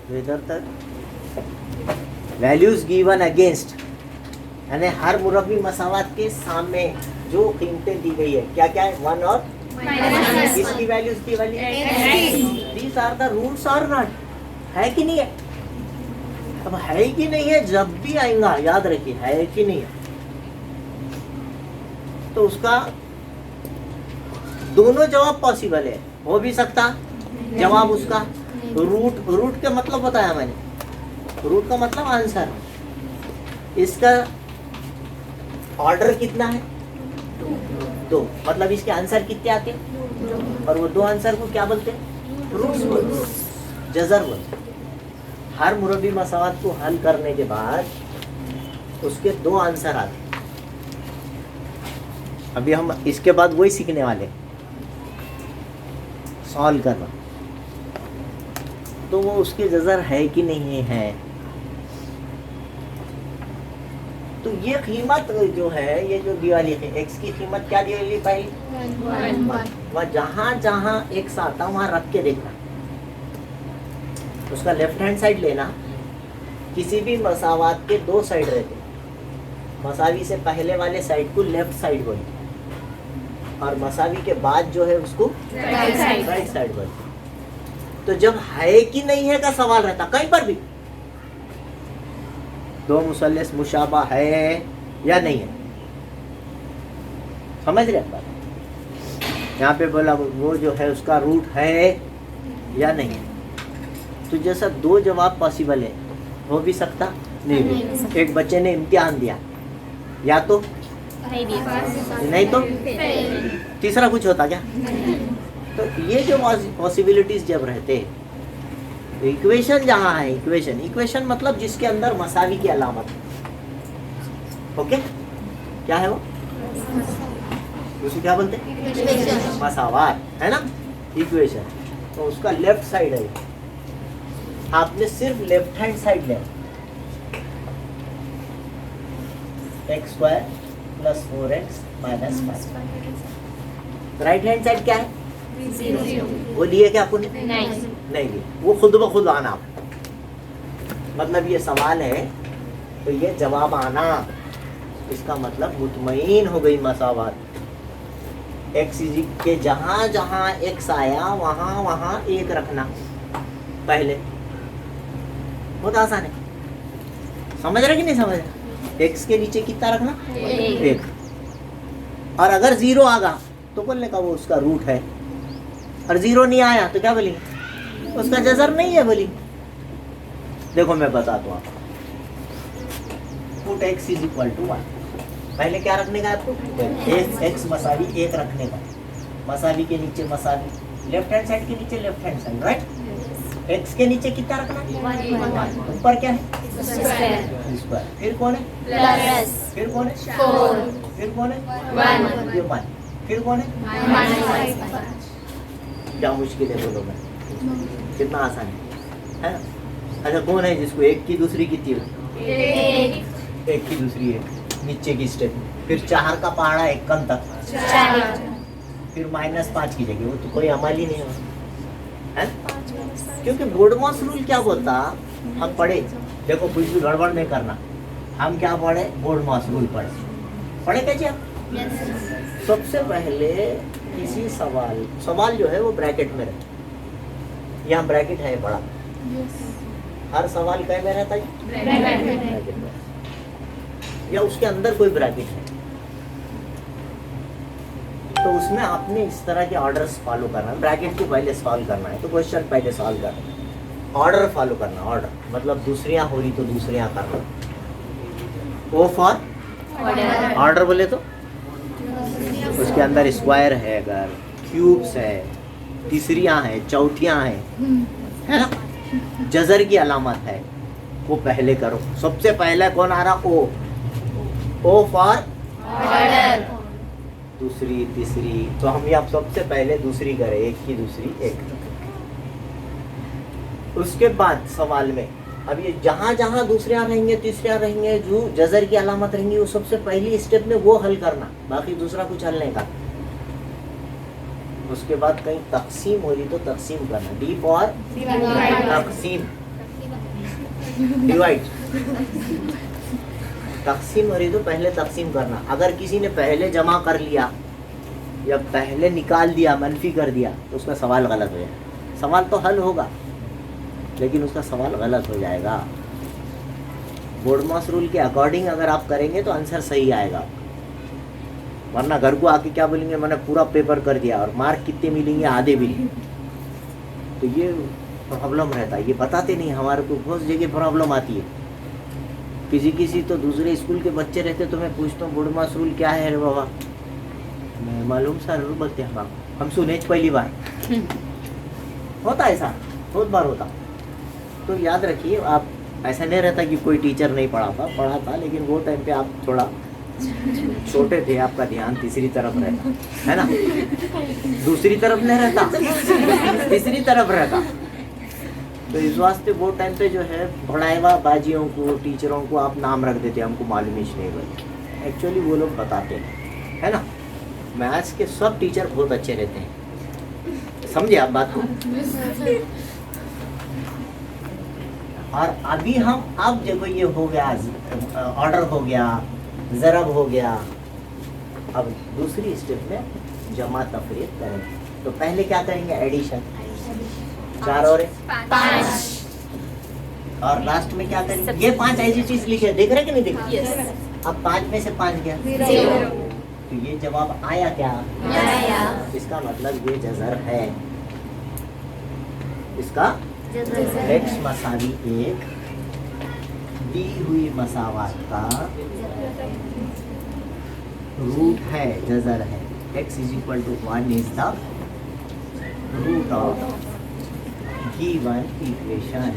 तो इधर तक वैल्यूज गिवन अगेंस्ट, यानी हर मुरब्बी मसावत के सामने जो कीमतें दी गई है, क्या क्या है, 1 और इसकी वैल्यू, इसकी value, these are the roots और नॉट, है कि नहीं है? अब है कि नहीं है जब भी आएगा याद रखिए, है कि नहीं है, तो उसका दोनों जवाब पॉसिबल है, हो भी सकता जवाब उसका रूट का मतलब बताया मैंने, रूट का मतलब आंसर, इसका ऑर्डर कितना है, 2, मतलब इसके आंसर कितने आते हैं, और वो 2 आंसर को क्या बोलते हैं, रूट्स बोलते हैं, जजर बोलते हैं। हर मुरब्बी मसावत को हल करने के बाद उसके 2 आंसर आते हैं। अभी हम इसके बाद वही सीखने वाले, सॉल्व करना, तो वो उसके जजर है कि नहीं है। तो ये कीमत जो है, ये जो दिवाली है, एक्स की कीमत क्या दी गई पहले, वह जहां जहां एक्स आता वहां रख के देखना, उसका लेफ्ट हैंड साइड लेना। किसी भी मसावात के 2 साइड रहते, मसावी से पहले वाले साइड को लेफ्ट साइड बोलते, और मसावी के बाद जो है उसको राइट साइड बोलते। तो जब है कि नहीं है का सवाल रहता कहीं पर भी, 2 मुसल्लस मुशाबा है या नहीं है, समझ रहे बात? यहाँ पे बोला वो जो है उसका रूट है या नहीं है, तो जैसा 2 जवाब पॉसिबल है, हो भी सकता नहीं भी। एक बच्चे ने इम्तिहान दिया, या तो नहीं तो तीसरा कुछ होता क्या? तो ये जो पॉसिबिलिटीज जब रहते, इक्वेशन जहाँ है, इक्वेशन मतलब जिसके अंदर मसावी की अलामत, ओके, क्या है वो, उसे क्या बोलते हैं, मसावात, है ना, इक्वेशन। तो उसका लेफ्ट साइड है, आपने सिर्फ लेफ्ट हैंड साइड ले, x² + 4x - 5। Right hand side क्या है, 0। वो लिए क्या आपको, नहीं लिए, वो खुद ब खुद आना, मतलब ये सवाल है तो ये जवाब आना, इसका मतलब मुतमईन हो गई मसावत। एक्स के जहां जहां एक्स आया वहां वहां 1 रखना पहले, बहुत आसान है, समझ रहे कि नहीं समझ रहे? एक्स के नीचे कितना रखना, 1, और अगर 0 आ गया तो बोलने का वो उसका रूट है, और 0 नहीं आया तो क्या बोलेंगे, उसका जजर नहीं है बोली। देखो मैं बताता हूँ आपको, पुट x = 1, पहले क्या रखने का आपको, x मसावी 1 रखने का, मसावी के नीचे मसावी, लेफ्ट हैंड साइड के नीचे left hand side, right, x के नीचे कितना रखना, 1, ऊपर क्या है, स्क्वायर, फिर कौन है, प्लस, फिर कौन है, 4, फिर कौन है, 1, फिर कौन है, -5। क्या मुश्किल है बोलो, मैं कितना आसान है ना? अच्छा, कौन है जिसको 1 की दूसरी कितनी होती, 1 की दूसरी 1, नीचे की स्टेप, फिर 4 का पहाड़ा 1 तक, फिर -5 की जगह, वो तो कोई अमल ही नहीं है, क्योंकि बोर्डमॉस रूल क्या बोलता, हम पढ़े, देखो कुछ भी गड़बड़ नहीं करना, हम क्या पढ़े, बोर्डमॉस रूल पढ़े कैसे आप? सबसे पहले किसी सवाल जो है वो ब्रैकेट में रहता, यहाँ ब्रैकेट है बड़ा, हर सवाल कहीं में रहता है, ब्रैकेट में, या उसके अंदर कोई ब्रैकेट है, तो उसमें आपने इस तरह के ऑर्डर्स फॉलो करना है। ब्रैकेट को पहले सॉल्व करना है तो क्वेश्चन पहले सॉल्व करना है, ऑर्डर फॉलो करना, ऑर्डर मतलब दूसरियां हो रही तो दूसरियां करना, ओ फॉर ऑर्डर बोले तो उसके अंदर स्क्वायर है, अगर क्यूब्स है, तीसरियां है, चौथियां है ना, जजर की अलामत है, वो पहले करो। सबसे पहले कौन आ रहा, ओ फॉर ऑर्डर, दूसरी तीसरी, तो हम यहाँ सबसे पहले दूसरी करें, 1 की दूसरी 1। उसके बाद सवाल में अब ये जहां जहां दूसरियां रहेंगे, तीसरियां रहेंगे, जो जजर की अलामत रहेंगी, वो सबसे पहली स्टेप में वो हल करना, बाकी दूसरा कुछ हल नहीं करना। उसके बाद कहीं तकसीम हो रही तो तकसीम करना, डी फॉर तकसीम, डिवाइड। तकसीम हो रही तो पहले तकसीम करना। अगर किसी ने पहले जमा कर लिया या पहले निकाल दिया, मनफी कर दिया, तो उसका सवाल गलत हो जाएगा। सवाल तो हल होगा लेकिन उसका सवाल गलत हो जाएगा। बोर्डमास रूल के अकॉर्डिंग अगर आप करेंगे तो आंसर सही आएगा, वरना घर को आके क्या बोलेंगे, मैंने पूरा पेपर कर दिया और मार्क कितने मिलेंगे, आधे भी नहीं। तो ये प्रॉब्लम रहता है, ये बताते नहीं। हमारे को बहुत जगह प्रॉब्लम आती है। किसी तो दूसरे स्कूल के बच्चे रहते तो मैं पूछता हूँ बोर्डमास रूल क्या है रे बाबा, मैं मालूम सर बोलते हैं हम सुने पहली बार। होता है ऐसा, बहुत बार होता। तो याद रखिए, आप ऐसा नहीं रहता कि कोई टीचर नहीं पढ़ा था, लेकिन वो टाइम पे आप थोड़ा छोटे थे, आपका ध्यान तीसरी तरफ रहता है ना, दूसरी तरफ नहीं रहता, तीसरी तरफ रहता। तो इस वास्ते वो टाइम पे जो है पढ़ाएवा बाजियों को, टीचरों को आप नाम रख देते, हमको मालूम ही नहीं भाई। एक्चुअली वो लोग बताते हैं, है ना। मैथ्स के सब टीचर बहुत अच्छे रहते हैं, समझे आप बात को। और अभी हम, अब देखो ये हो गया, ऑर्डर हो गया, ज़रब हो गया। अब दूसरी स्टेप में जमा तफरीक करेंगे। तो पहले क्या करेंगे, एडिशन, 4 और 5, और लास्ट में क्या करेंगे, ये 5 ऐसी चीज लिखे, देख रहे कि नहीं देख रहे। अब 5 में से 5 गया 0। तो ये जवाब आया क्या, आया। इसका मतलब ये जज़र है, इसका x मसावी 1 दी हुई मसावात का रूट है, जज़र है। x is equal to 1 is the root of given equation.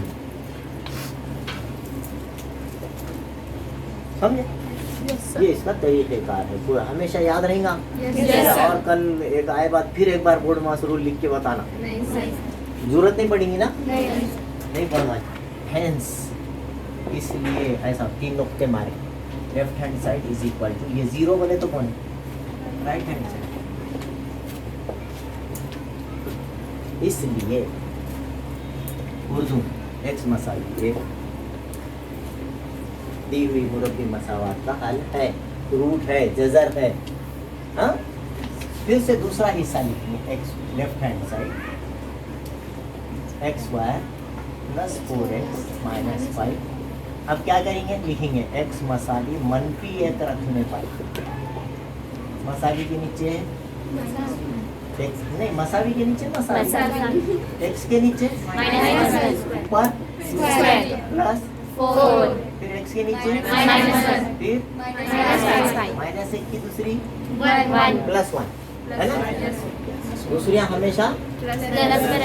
समझे? ये इसका तरीक़ेकार है, पूरा हमेशा याद रहेगा। और कल एक आए बात फिर एक बार बोर्डमास रूल लिख के बताना, जरूरत नहीं पड़ेगी ना, नहीं पढ़ना। हेंस, इसलिए ऐसा 3 नुक्ते मारे, left hand side is equal to, ये 0 बोले तो कौन है, राइट हैंड साइड। इसलिए उर्दू x मसावी 1 दी हुई मुरब्बी मसावात का हल है, रूट है, जज़र है। हाँ, फिर से दूसरा हिस्सा लिखिए, x left hand side x square plus 4x minus 5। अब क्या करेंगे, लिखेंगे x मसावी मनफी 1 रखने पर, मसावी के नीचे x, नहीं मसावी के नीचे मसावी, x के नीचे ऊपर प्लस 4, फिर x के नीचे फिर माइनस 1 की दूसरी प्लस 1, है ना। दूसरी हमेशा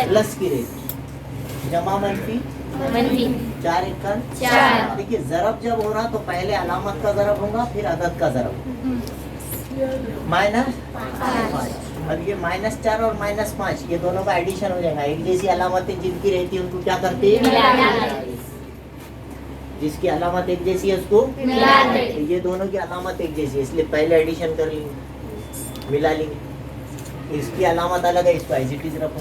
प्लस की रहेगी, जमा मनफी 4 1 का 4। देखिए ज़रब जब हो रहा तो पहले अलामत का ज़रब होगा, फिर अदद का ज़रब, माइनस 5। अब ये -4 और -5 ये दोनों का एडिशन हो जाएगा। एक जैसी अलामतें जिनकी रहती है उनको क्या करते हैं, जिसकी अलामत एक जैसी है उसको मिला देंगे। तो ये दोनों की अलामत एक जैसी है, इसलिए पहले एडिशन कर लेंगे, मिला लेंगे। इसकी अलामत अलग है, इसको एज इट इज रखो,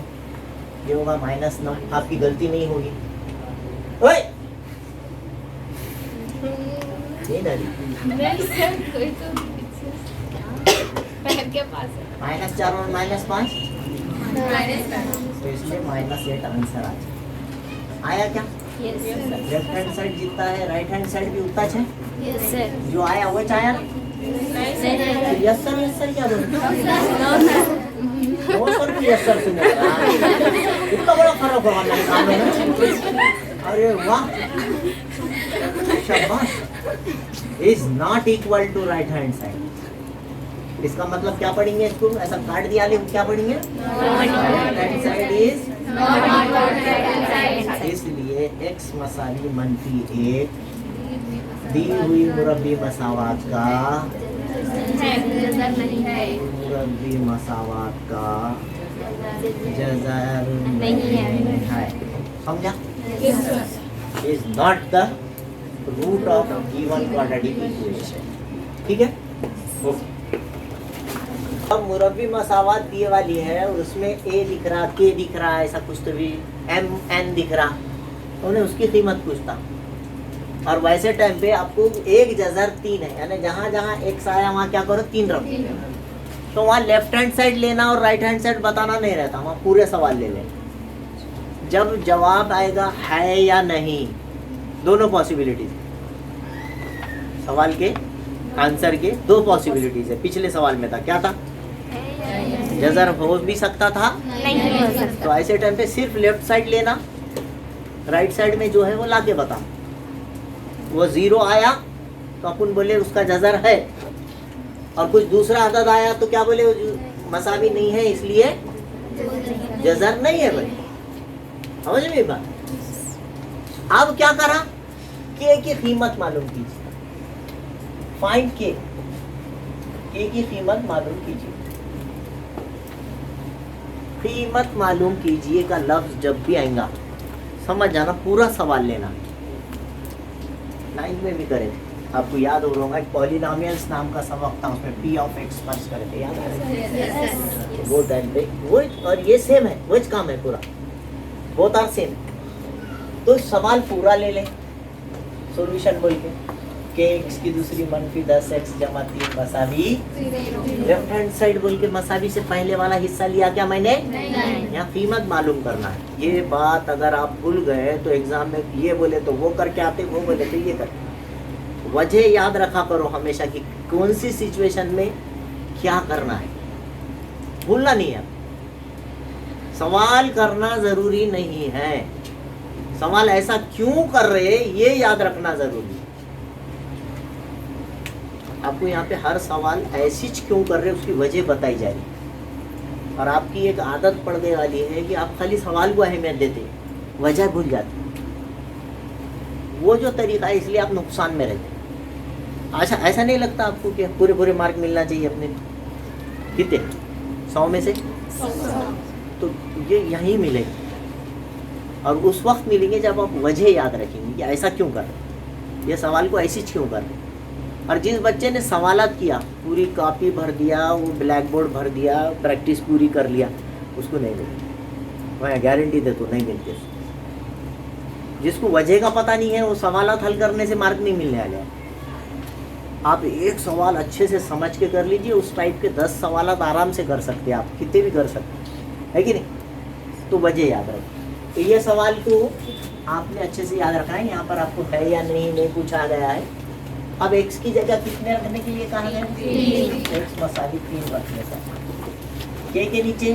ये होगा -9। आपकी गलती नहीं होगी। ओए ये डाली -4 और -5 तो इसलिए -8 आंसर आया क्या। लेफ्ट हैंड साइड जितना है राइट हैंड साइड भी उतना है, जो आया वो आया ना। यस सर क्या बोलते यस सर सुने, इतना बड़ा फर्क होगा मेरे सामने ना। अरे वाह, शाबाश। Is not equal to right hand side, इसका मतलब क्या पढ़ेंगे, इसको ऐसा काट दिया ले, क्या पढ़ेंगे, right hand side is not equal to right hand side. इसलिए x मसावी -1 दी हुई मुरब्बी मसावात का, मुरब्बी मसावात का जज़र नहीं है। समझा? Is not the root of given quadratic equation. ठीक है, ओके। अब मुरब्बी मसावात दिए वाली है और उसमें a दिख रहा, k दिख रहा, ऐसा कुछ तो भी m n दिख रहा, तो उन्हें उसकी कीमत पूछता। और वैसे टाइम पे आपको एक जजर 3 है, यानी जहां जहां एक्स आया वहां क्या करो 3 रखो। तो वहां लेफ्ट हैंड साइड लेना और राइट हैंड साइड बताना नहीं रहता, वहां पूरे सवाल ले लेना। जब जवाब आएगा है या नहीं, दोनों पॉसिबिलिटीज, सवाल के आंसर के दो पॉसिबिलिटीज है। पिछले सवाल में था क्या था, जजर हो भी सकता था, नहीं हो सकता। तो ऐसे टाइम पे सिर्फ लेफ्ट साइड लेना, राइट साइड में जो है वो लाके बता। वो 0 आया तो अपन बोले उसका जजर है, और कुछ दूसरा अदद आया तो क्या बोले मसावी नहीं है इसलिए जजर नहीं है भाई। समझ में बात। अब क्या करा, के की कीमत मालूम कीजिए, फाइंड के की कीमत मालूम कीजिए। कीमत मालूम कीजिए का लफ्ज जब भी आएगा समझ जाना, पूरा सवाल लेना। 9th में भी करे थे, आपको याद हो रहा होगा, पॉलिनोमियल्स नाम का सबक था, उसमें p ऑफ x फर्स्ट करे थे, याद है? वो टाइम पे वो, और ये सेम है, वो काम है पूरा, बोथ आर सेम। तो सवाल पूरा ले लें, सॉल्यूशन बोल के x की दूसरी मनफी 10x जमा 3 मसावी, लेफ्ट हैंड साइड बोल के मसावी से पहले वाला हिस्सा लिया क्या मैंने, यहाँ कीमत मालूम करना है। ये बात अगर आप भूल गए तो एग्जाम में ये बोले तो वो करके आते, वो बोले तो ये करते। वजह याद रखा करो हमेशा कि कौन सी सिचुएशन में क्या करना है, भूलना नहीं है। सवाल करना जरूरी नहीं है, सवाल ऐसा क्यों कर रहे ये याद रखना जरूरी है। आपको यहाँ पे हर सवाल ऐसी क्यों कर रहे उसकी वजह बताई जा रही, और आपकी एक आदत पड़ने वाली है कि आप खाली सवाल को अहमियत देते, वजह भूल जाते। वो जो तरीका है इसलिए आप नुकसान में रहते। अच्छा, ऐसा नहीं लगता आपको कि पूरे पूरे मार्क मिलना चाहिए अपने, कितने 100 में से, तो ये यहीं मिलेगी। और उस वक्त मिलेंगे जब आप वजह याद रखेंगे कि ऐसा क्यों कर रहे, ये सवाल को ऐसी क्यों कर रहे। और जिस बच्चे ने सवालात किया, पूरी कॉपी भर दिया, वो ब्लैक बोर्ड भर दिया, प्रैक्टिस पूरी कर लिया, उसको नहीं मिलती, मैं गारंटी दे तो नहीं मिलती। जिसको वजह का पता नहीं है वो सवालात हल करने से मार्क नहीं मिलने वाले। आप एक सवाल अच्छे से समझ के कर लीजिए, उस टाइप के 10 सवालात आराम से कर सकते हैं, आप कितने भी कर सकते हैं, है कि नहीं। तो वजह याद रखें। तो ये सवाल को आपने अच्छे से याद रखना है। यहाँ पर आपको है या नहीं पूछा गया है। अब x की जगह कितने रखने के लिए कहा गया, x मसावी 3 रखने का। k के नीचे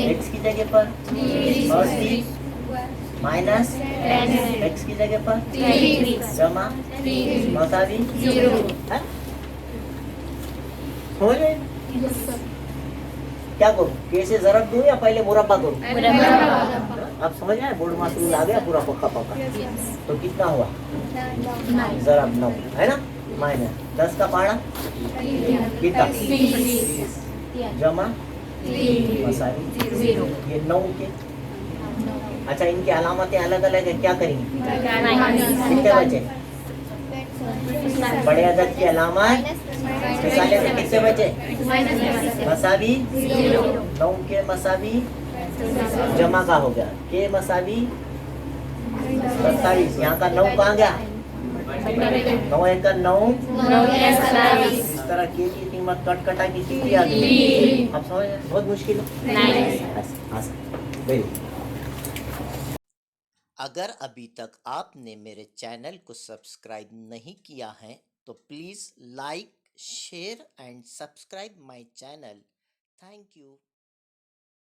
x की जगह पर माइनस x की जगह पर जमा मसावी 0। समझ गए? क्या करूं, k से ज़रब दूं या पहले मुरब्बा करूं? अब समझ आए, बोर्ड मास्टर आ गया पूरा पक्का पक्का। तो कितना हुआ, ज़रब 9 है ना, माइनस 10 का पारा कितना, जमा मसावी 0। ये 9 के, अच्छा इनकी अलामतें अलग अलग है, क्या करेंगे, कितने बचे, बड़े अदद की अलामत मिसाले से कितने बचे, मसावी 9 के मसावी जमा का हो गया, के मसावी 27। यहाँ का 9 कहाँ गया, 9 एक 9, इस तरह के की कीमत कट कटा की कितनी आ गई। आप समझ, बहुत मुश्किल है। अगर अभी तक आपने मेरे चैनल को सब्सक्राइब नहीं किया है तो please like, share and subscribe my channel. Thank you.